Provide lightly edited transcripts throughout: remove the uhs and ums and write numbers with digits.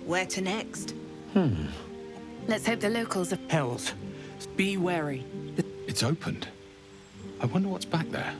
Where to next? Let's hope the locals are... Hells. Be wary. It's opened. I wonder what's back there.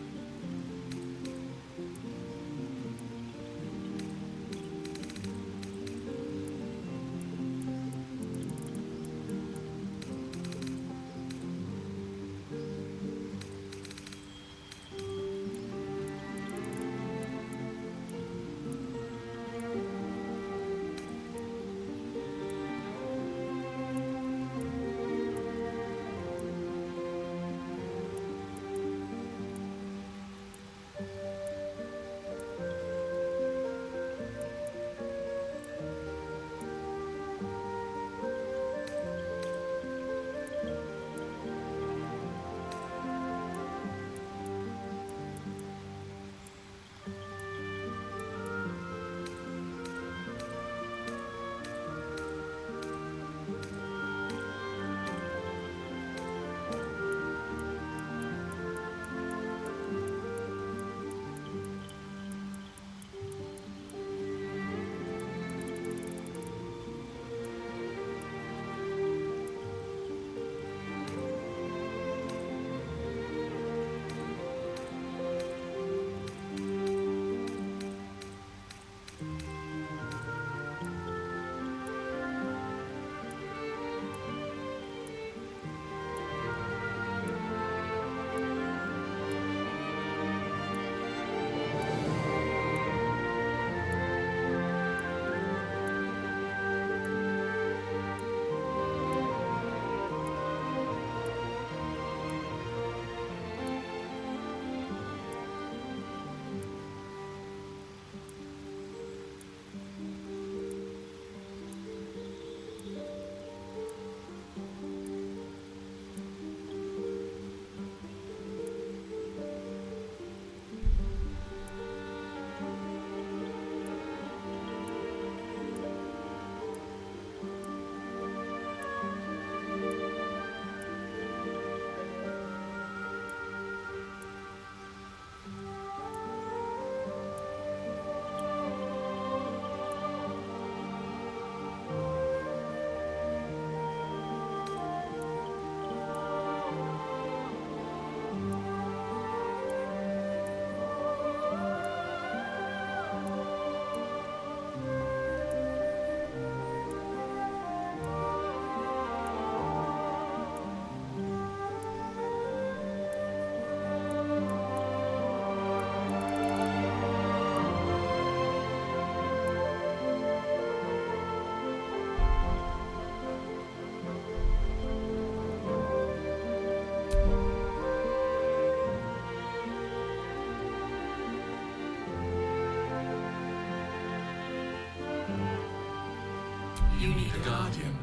You need a guardian.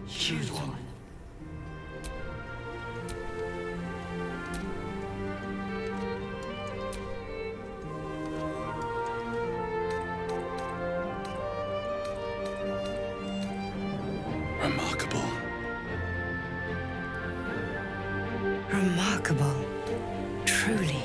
Choose one. Remarkable. Remarkable. Truly.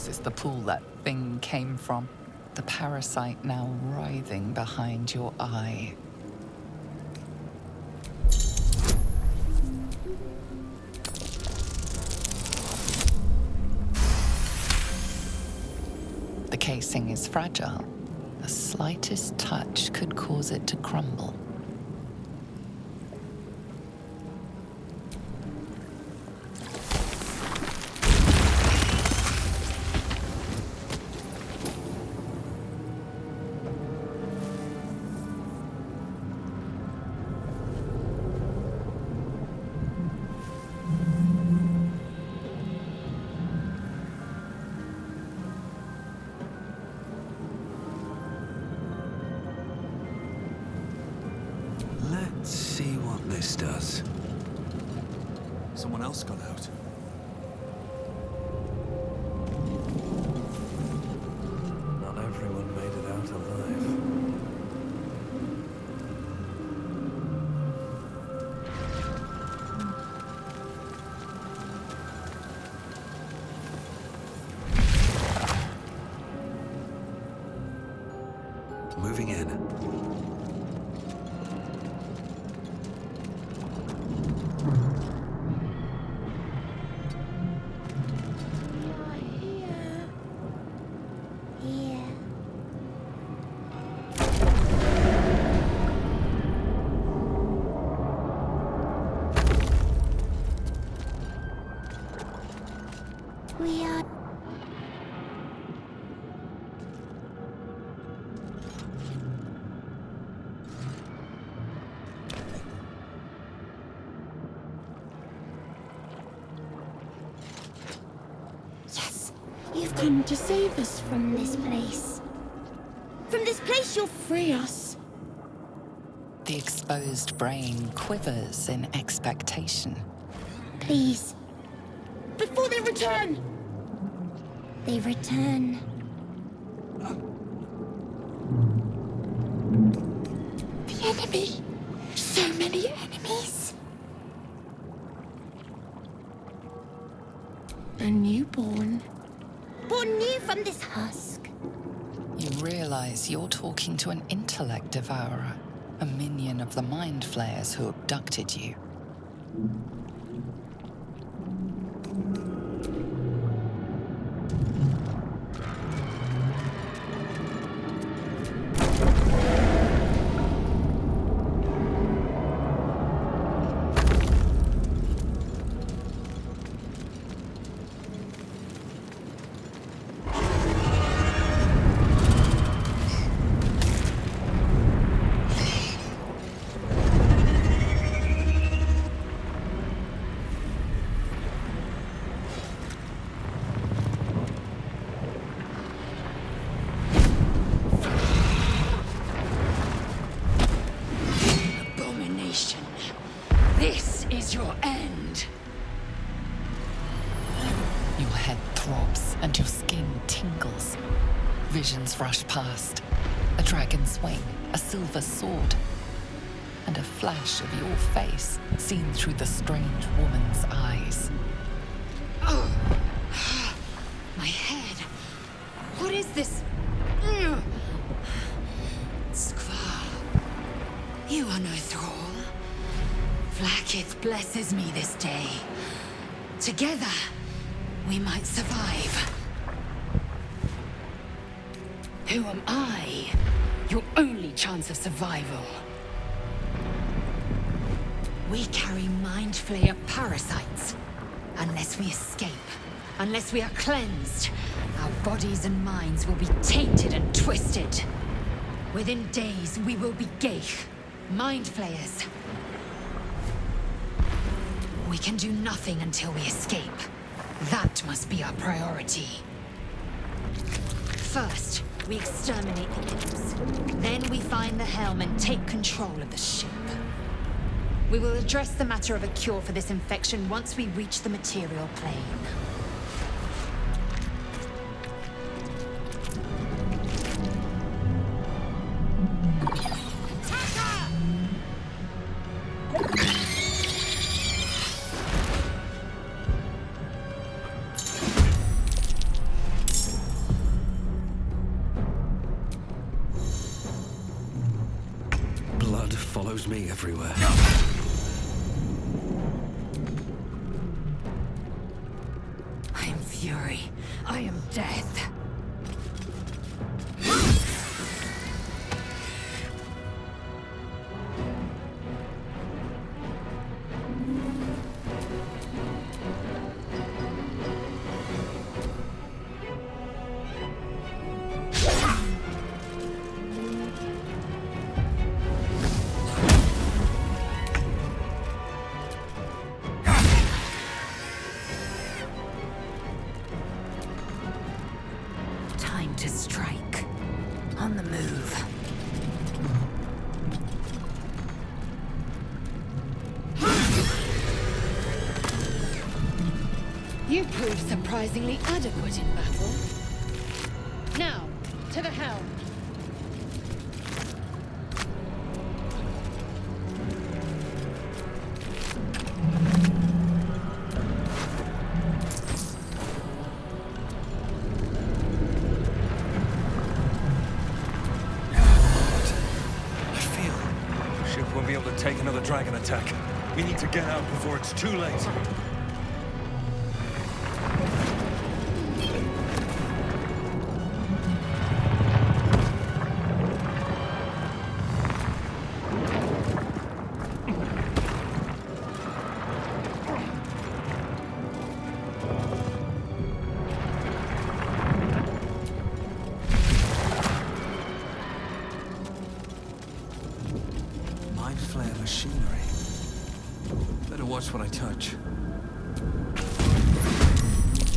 This is the pool that thing came from. The parasite now writhing behind your eye. The casing is fragile. The slightest touch could cause it to crumble. Let's see what this does. Someone else got out. Not everyone made it out alive. Moving in. We are... Yes, you've come to save us from this place. From this place, you'll free us. The exposed brain quivers in expectation. Please. Before they return! They return. The enemy! So many enemies! A newborn. Born new from this husk. You realize you're talking to an intellect devourer, a minion of the mind flayers who abducted you. Abomination. This is your end. Your head throbs and your skin tingles. Visions rush past. A dragon's wing, a silver sword, and a flash of your face seen through the strange woman's eyes. Oh. My head. What is this? Skvar. You are no thrall. Vlaakith blesses me this day. Together, we might survive. Who am I? Your only chance of survival. We carry mind flayer parasites. Unless we escape, unless we are cleansed, our bodies and minds will be tainted and twisted. Within days, we will be Geich, mind flayers. We can do nothing until we escape. That must be our priority. First, we exterminate the imps. Then we find the helm and take control of the ship. We will address the matter of a cure for this infection once we reach the material plane. follows me everywhere. I am fury. I am death. Time to strike. On the move. You proved surprisingly adequate in battle. Now, to the helm. Ship won't be able to take another dragon attack. We need to get out before it's too late. Mind flare machinery. Better watch what I touch.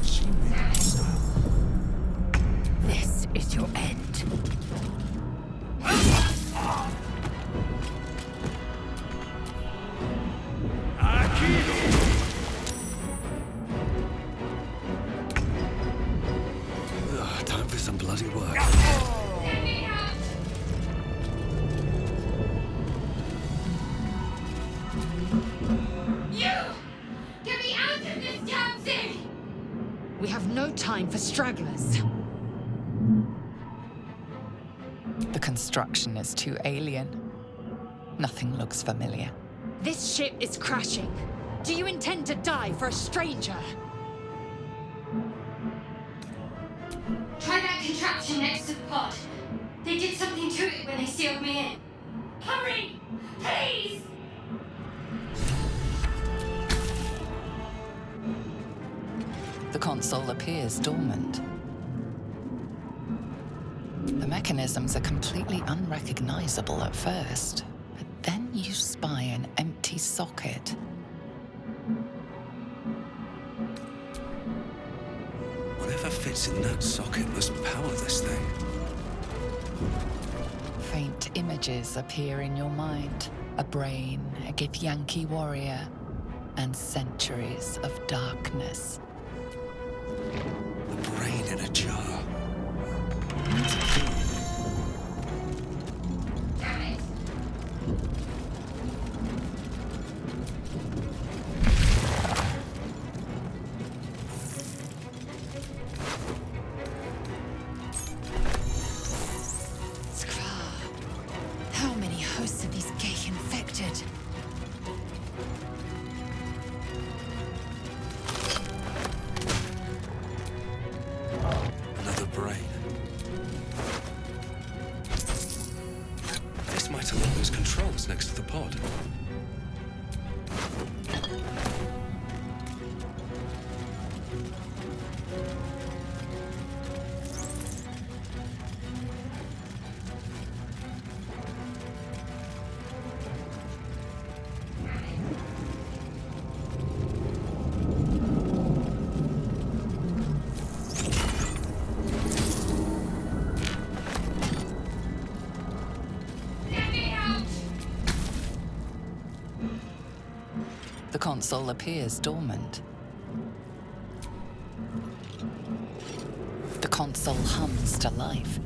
She made it hostile. This is your end. Ugh, time for some bloody work. We have no time for stragglers. The construction is too alien. Nothing looks familiar. This ship is crashing. Do you intend to die for a stranger? Try that contraption next to the pod. They did something to it when they sealed me in. Hurry! Please! The console appears dormant. The mechanisms are completely unrecognizable at first, but then you spy an empty socket. Whatever fits in that socket must power this thing. Faint images appear in your mind. A brain, a Githyanki warrior, and centuries of darkness. The brain in a jar. Damn it! How many hosts of these gay infected? Another brain. This might unlock those controls next to the pod. Let me out! The console appears dormant. The console hums to life.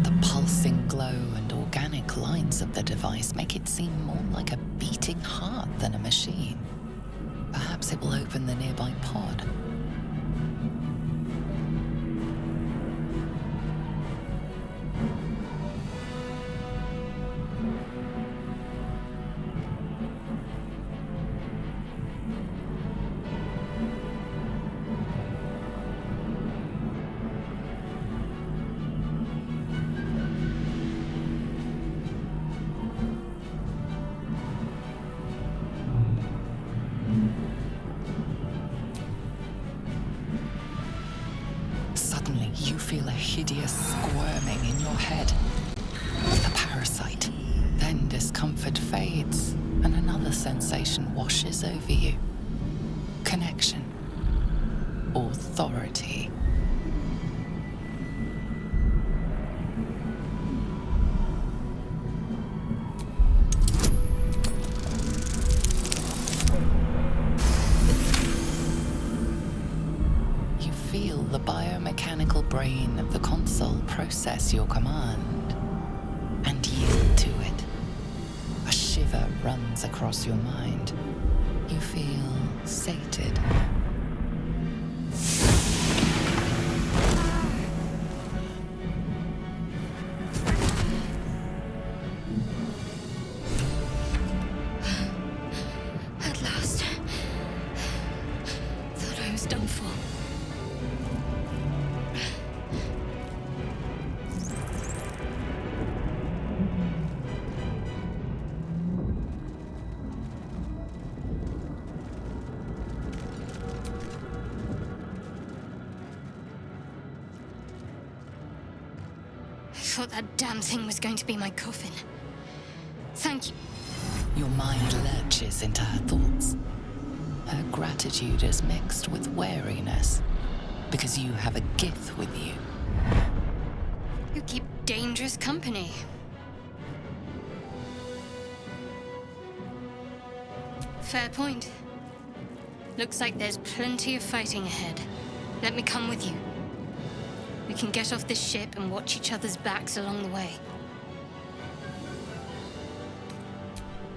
The pulsing glow and organic device make it seem more like a beating heart than a machine. Perhaps it will open the nearby pod. Suddenly, you feel a hideous squirming in your head. A parasite. Then discomfort fades, and another sensation washes over you. Connection. Authority. Feel the biomechanical brain of the console process your command and yield to it. A shiver runs across your mind. You feel sated. At last. Thought I was done for. I thought that damn thing was going to be my coffin. Thank you. Your mind lurches into her thoughts. Her gratitude is mixed with wariness, because you have a Gith with you. You keep dangerous company. Fair point. Looks like there's plenty of fighting ahead. Let me come with you. We can get off this ship and watch each other's backs along the way.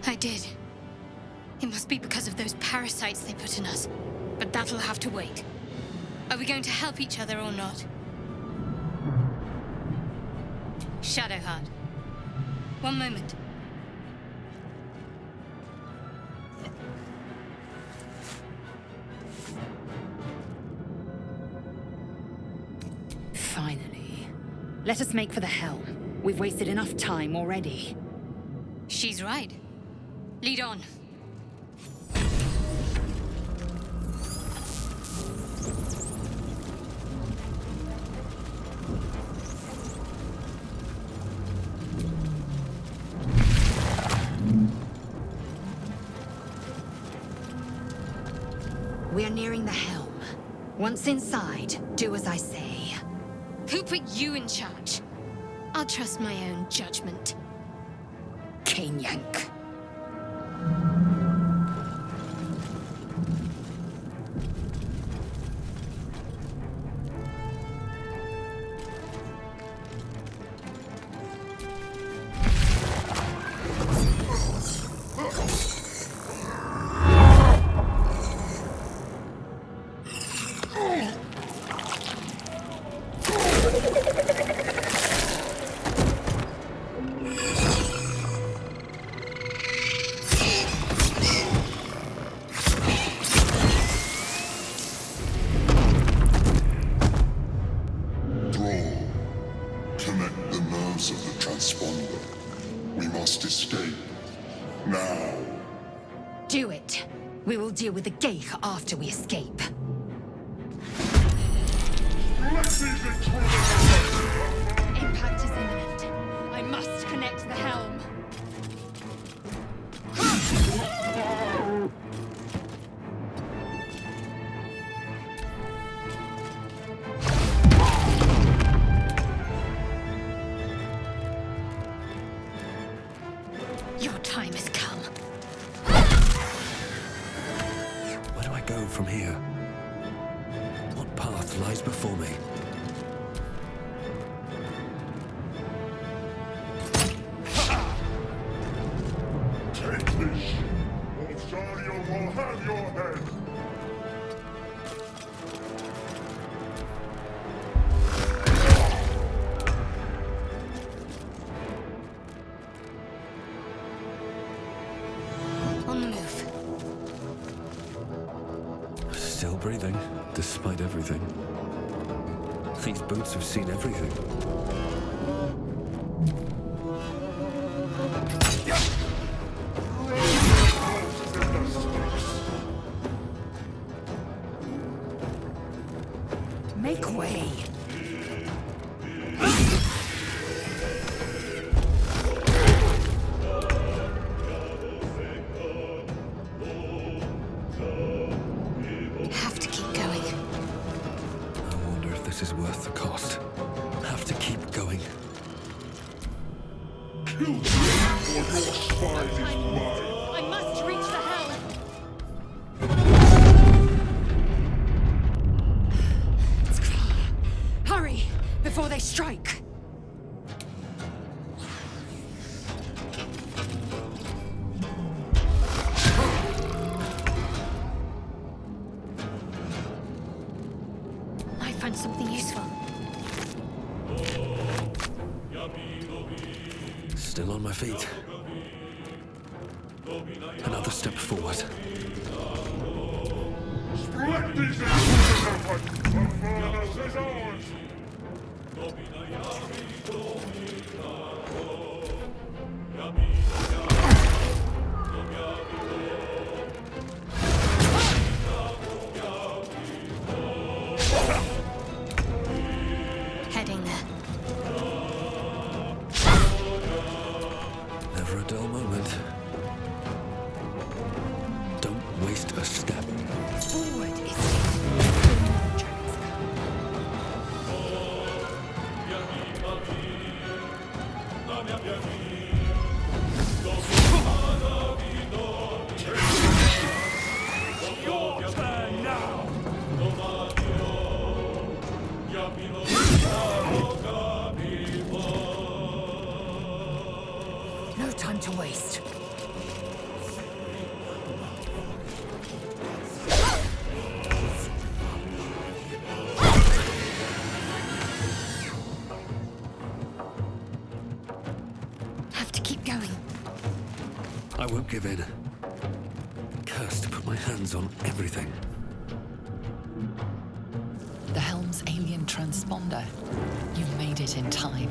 I did. It must be because of those parasites they put in us. But that'll have to wait. Are we going to help each other or not? Shadowheart. One moment. Finally. Let us make for the helm. We've wasted enough time already. She's right. Lead on. We're nearing the helm. Once inside, do as I say. Who put you in charge? I'll trust my own judgment. Yank. Do it. We will deal with the Geich after we escape. Impact is imminent. I must connect the helm. Your time has come. Where do I go from here? What path lies before me? These boots have seen everything. Make way. Have to keep going. I wonder if this is worth the cost. Have to keep going. I must reach the helm! Hurry! Before they strike! I found something useful. Still on my feet. Another step forward. Heading there. Never a dull moment. Don't waste a step. Forward is Your turn now! No time to waste. Have to keep going. I won't give in. Cursed to put my hands on everything. The helm's alien transponder. You made it in time.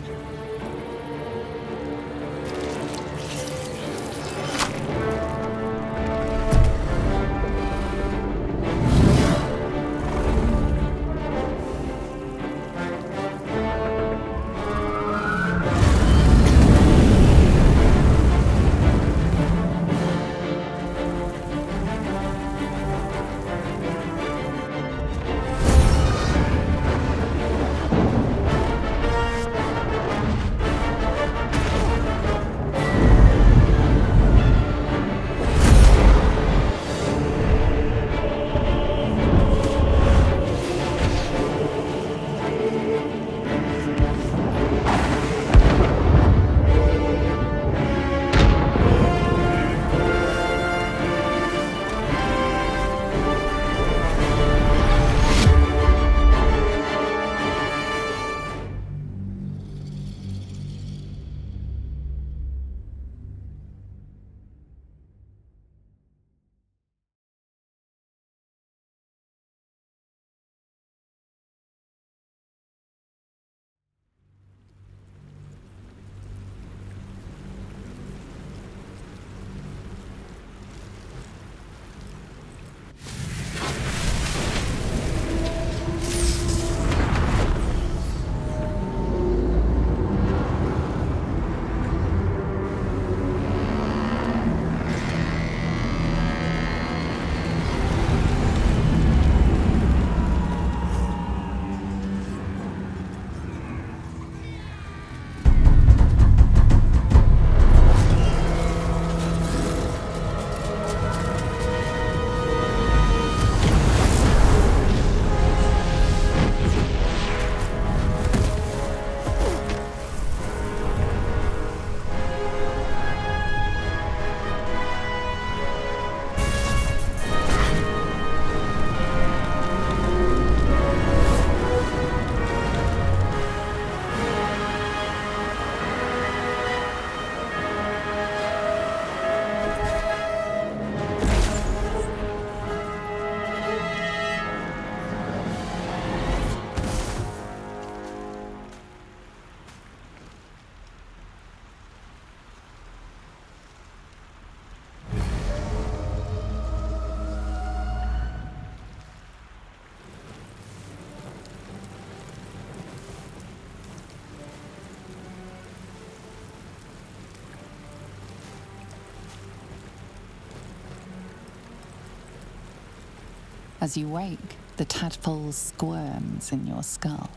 As you wake, the tadpole squirms in your skull.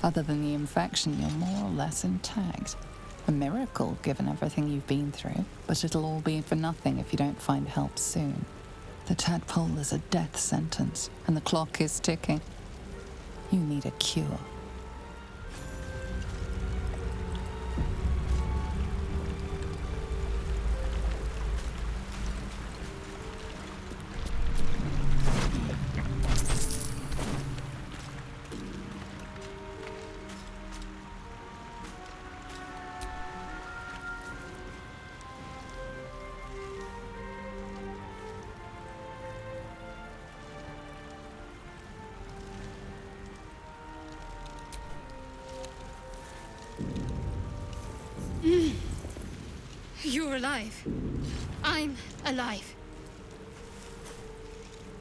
Other than the infection, you're more or less intact. A miracle, given everything you've been through, but it'll all be for nothing if you don't find help soon. The tadpole is a death sentence, and the clock is ticking. You need a cure. You're alive. I'm alive.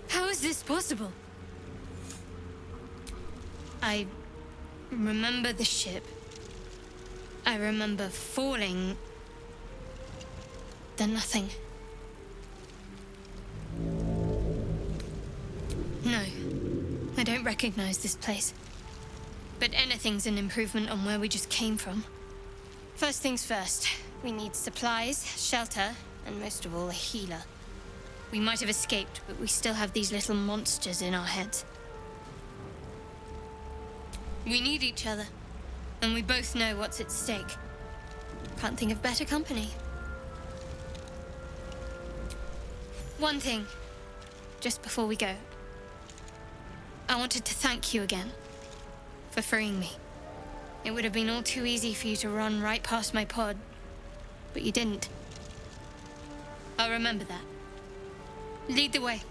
How is this possible? I remember the ship. I remember falling. Then nothing. No, I don't recognize this place. But anything's an improvement on where we just came from. First things first, we need supplies, shelter, and most of all, a healer. We might have escaped, but we still have these little monsters in our heads. We need each other, and we both know what's at stake. Can't think of better company. One thing, just before we go. I wanted to thank you again for freeing me. It would have been all too easy for you to run right past my pod, but you didn't. I'll remember that. Lead the way.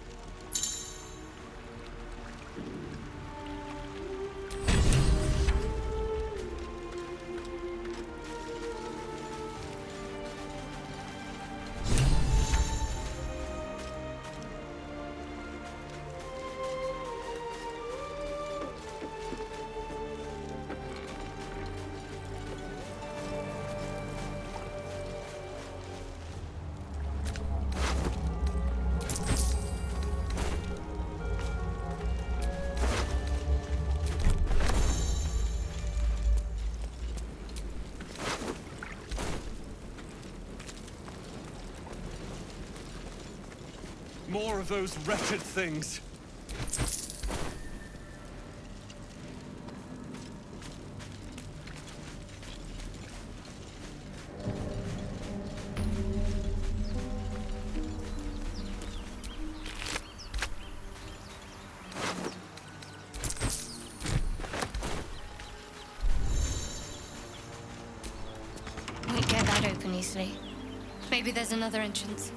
More of those wretched things. Won't get that open easily. Maybe there's another entrance.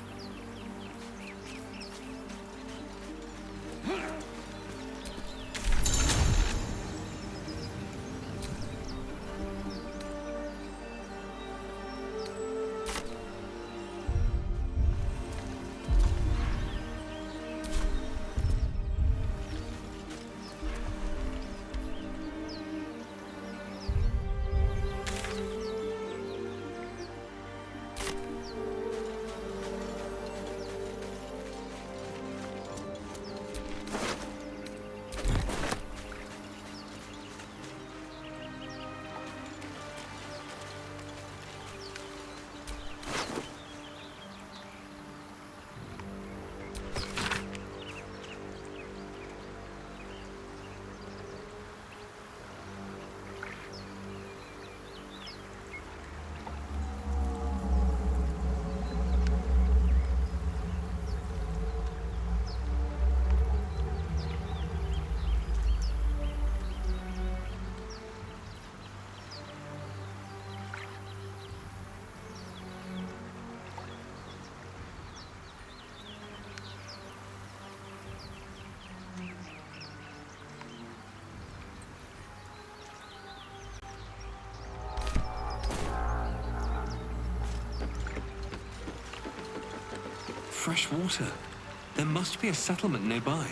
Fresh water. There must be a settlement nearby.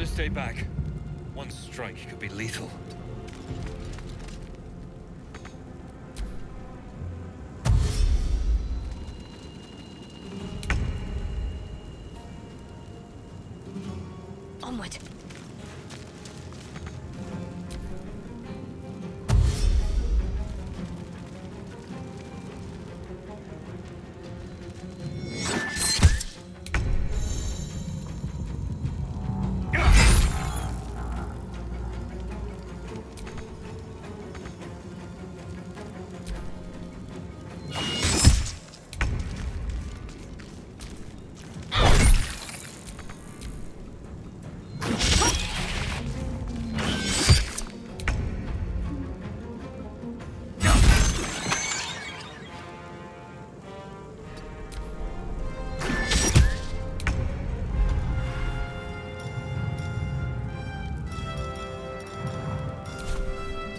stay back. One strike could be lethal. Onward.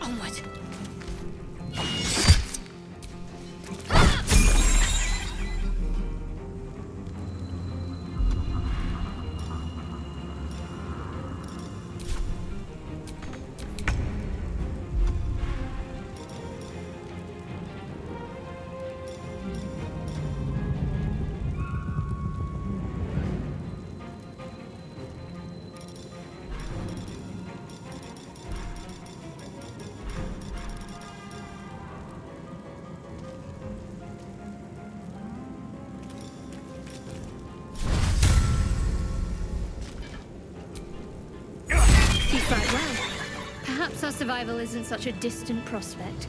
Onward. You fight well. Perhaps our survival isn't such a distant prospect.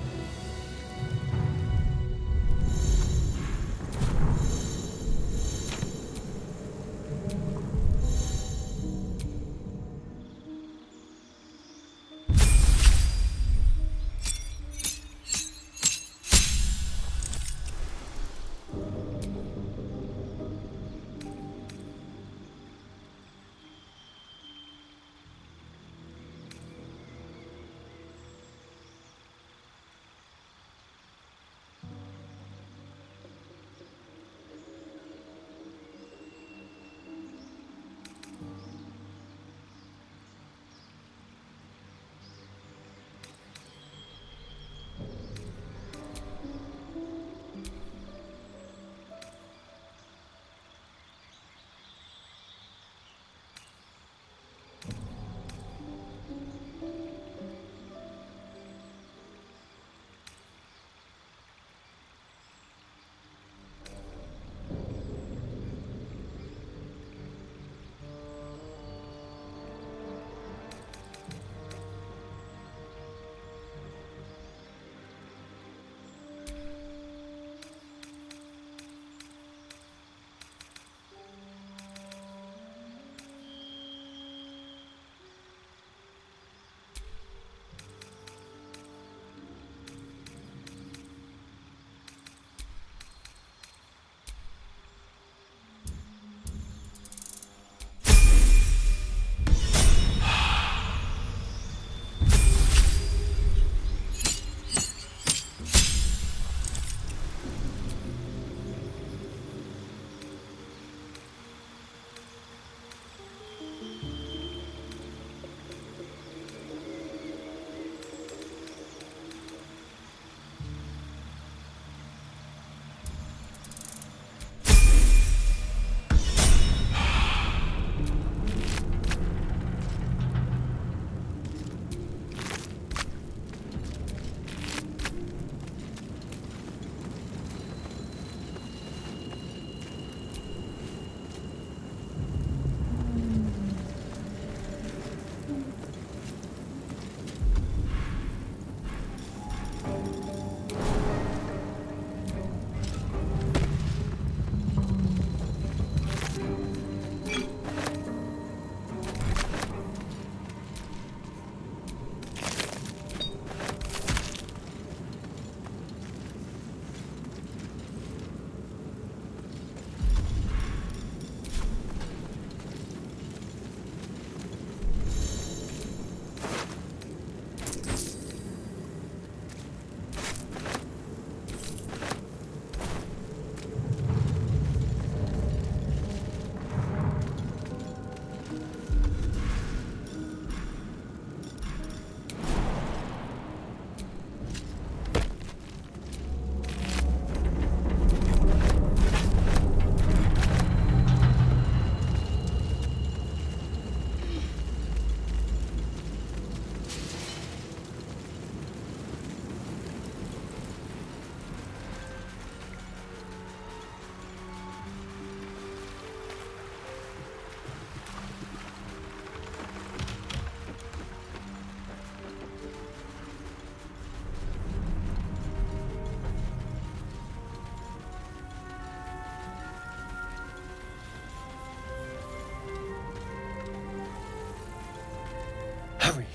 Hurry!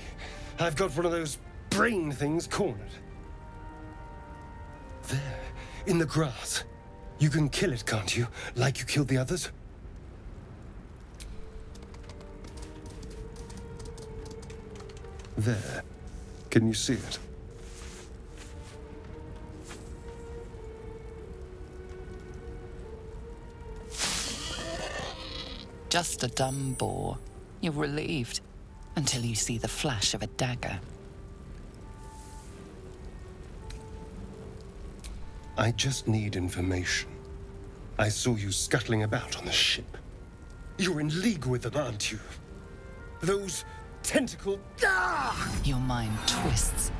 I've got one of those brain things cornered. There, in the grass. You can kill it, can't you? Like you killed the others? There. Can you see it? Just a dumb boar. You're relieved until you see the flash of a dagger. I just need information. I saw you scuttling about on the ship. You're in league with them, aren't you? Those tentacle... Ah! Your mind twists.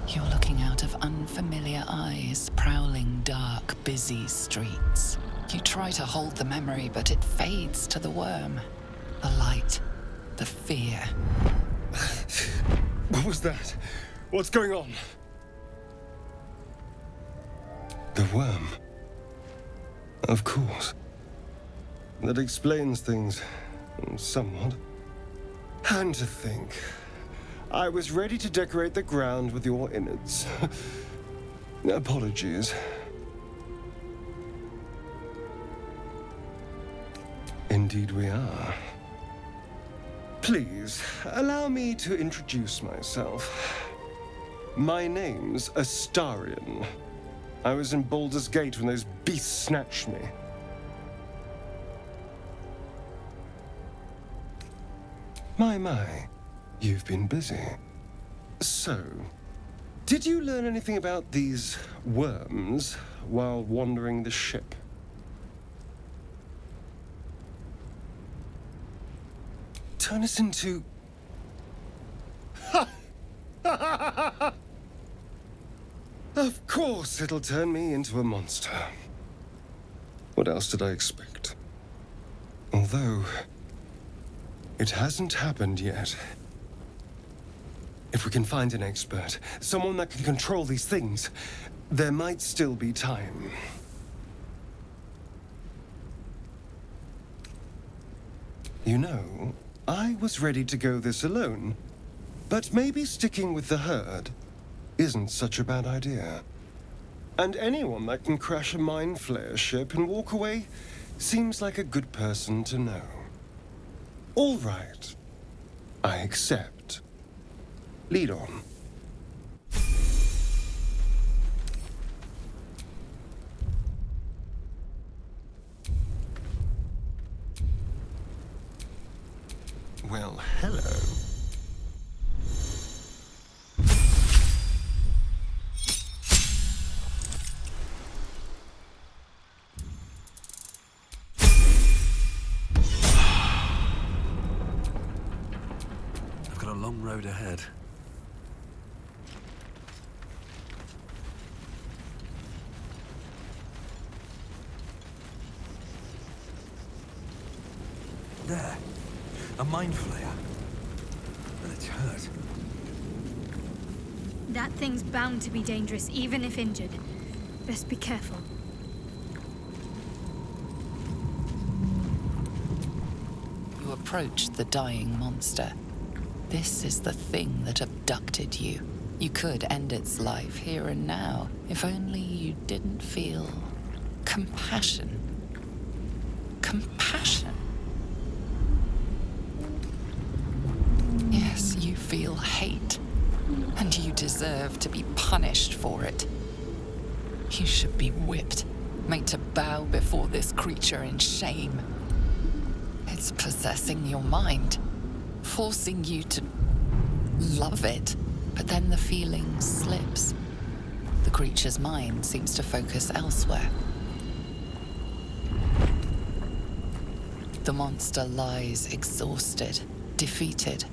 You're looking out of unfamiliar eyes, prowling dark, busy streets. You try to hold the memory, but it fades to the worm. The light, the fear. What was that? What's going on? The worm. Of course. That explains things somewhat. And to think, I was ready to decorate the ground with your innards. Apologies. Indeed we are. Please, allow me to introduce myself. My name's Astarion. I was in Baldur's Gate when those beasts snatched me. My, you've been busy. So, did you learn anything about these worms while wandering the ship? Turn us into... Of course it'll turn me into a monster. What else did I expect? Although, it hasn't happened yet. If we can find an expert, someone that can control these things, there might still be time. You know, I was ready to go this alone, but maybe sticking with the herd isn't such a bad idea. And anyone that can crash a mind flayer ship and walk away seems like a good person to know. All right. I accept. Lead on. Well, hello. I've got a long road ahead. There. A mind flayer. And it's hurt. That thing's bound to be dangerous, even if injured. Best be careful. You approach the dying monster. This is the thing that abducted you. You could end its life here and now, if only you didn't feel compassion. Compassion. Yes, you feel hate, and you deserve to be punished for it. You should be whipped, made to bow before this creature in shame. It's possessing your mind, forcing you to love it, but then the feeling slips. The creature's mind seems to focus elsewhere. The monster lies exhausted, defeated.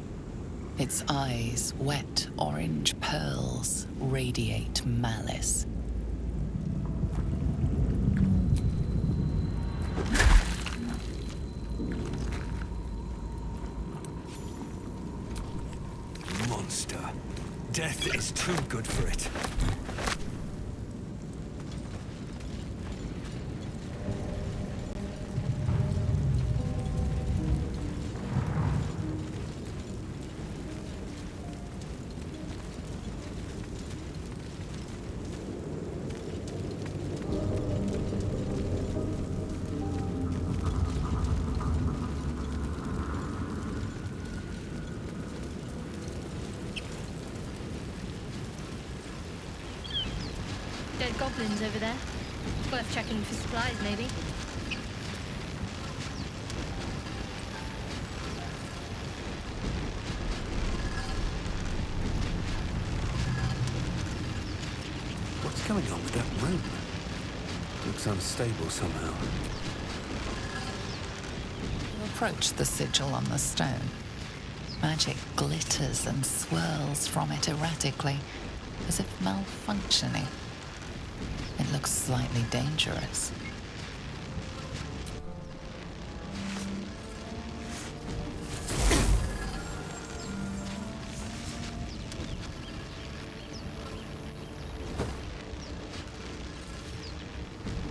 Its eyes, wet orange pearls, radiate malice. Monster. Death is too good for it. dead goblins over there. Worth checking for supplies, maybe. What's going on with that rope? Looks unstable somehow. You approach the sigil on the stone. Magic glitters and swirls from it erratically, as if malfunctioning. It looks slightly dangerous.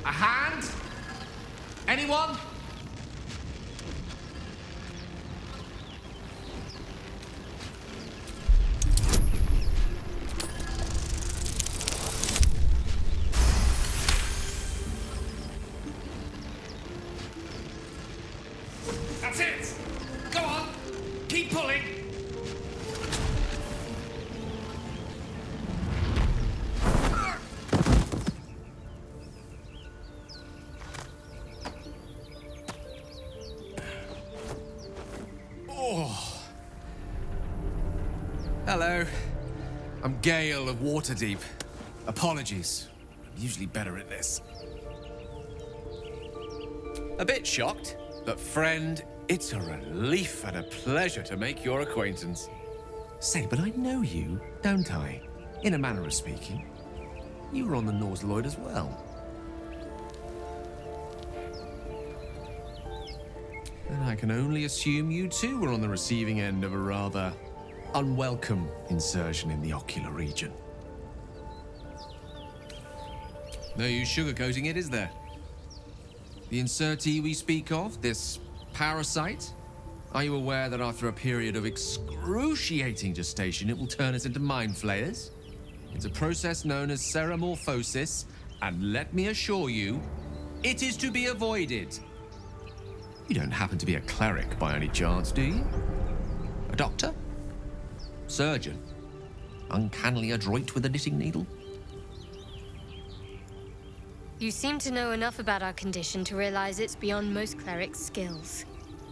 A hand? Anyone? That's it! Go on! Keep pulling! Oh. Hello. I'm Gale of Waterdeep. Apologies. I'm usually better at this. A bit shocked, but friend, it's a relief and a pleasure to make your acquaintance. Say, but I know you, don't I? In a manner of speaking. You were on the Norse Lloyd as well. And I can only assume you too were on the receiving end of a rather unwelcome insertion in the ocular region. No use sugarcoating it, is there? The insertee we speak of, this parasite, are you aware that after a period of excruciating gestation, it will turn us into mind flayers? It's a process known as ceramorphosis, and let me assure you, it is to be avoided. You don't happen to be a cleric by any chance, do you? A doctor? Surgeon? Uncannily adroit with a knitting needle? You seem to know enough about our condition to realize it's beyond most clerics' skills.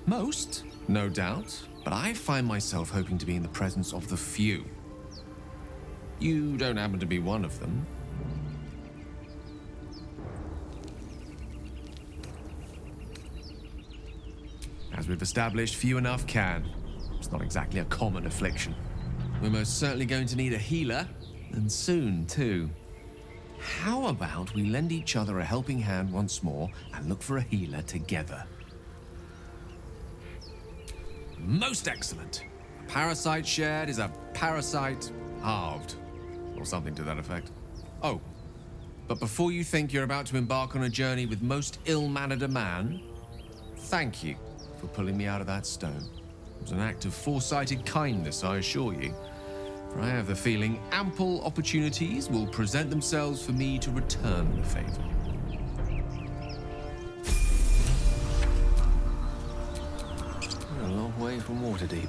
Most, no doubt, but I find myself hoping to be in the presence of the few. You don't happen to be one of them. As we've established, few enough can. It's not exactly a common affliction. We're most certainly going to need a healer, and soon, too. How about we lend each other a helping hand once more and look for a healer together? Most excellent. A parasite shared is a parasite halved, or something to that effect. Oh, but before you think you're about to embark on a journey with most ill-mannered a man, thank you for pulling me out of that stone. It was an act of foresighted kindness, I assure you. For I have the feeling ample opportunities will present themselves for me to return the favor. We're a long way from Waterdeep.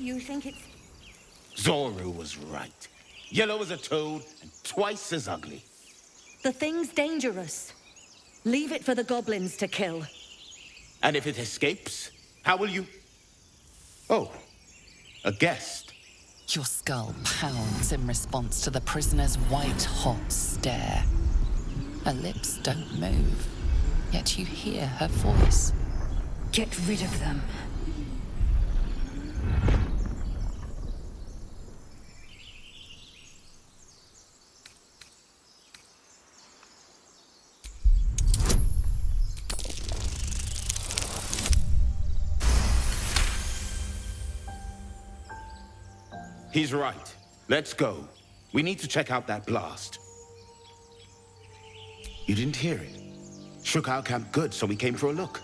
You think it's... Zoru was right. Yellow as a toad and twice as ugly. The thing's dangerous. Leave it for the goblins to kill. And if it escapes, how will you... Oh, a guest. Your skull pounds in response to the prisoner's white-hot stare. Her lips don't move, yet you hear her voice. Get rid of them. He's right. Let's go. We need to check out that blast. You didn't hear it? Shook our camp good, so we came for a look.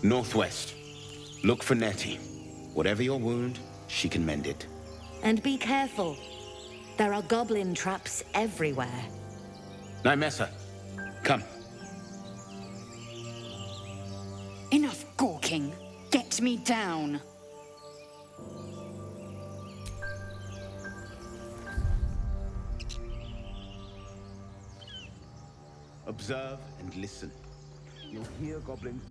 Northwest. Look for Nettie. Whatever your wound, she can mend it. And be careful. There are goblin traps everywhere. Nymessa, come. Enough gawking. Get me down. Observe and listen. You'll hear goblins...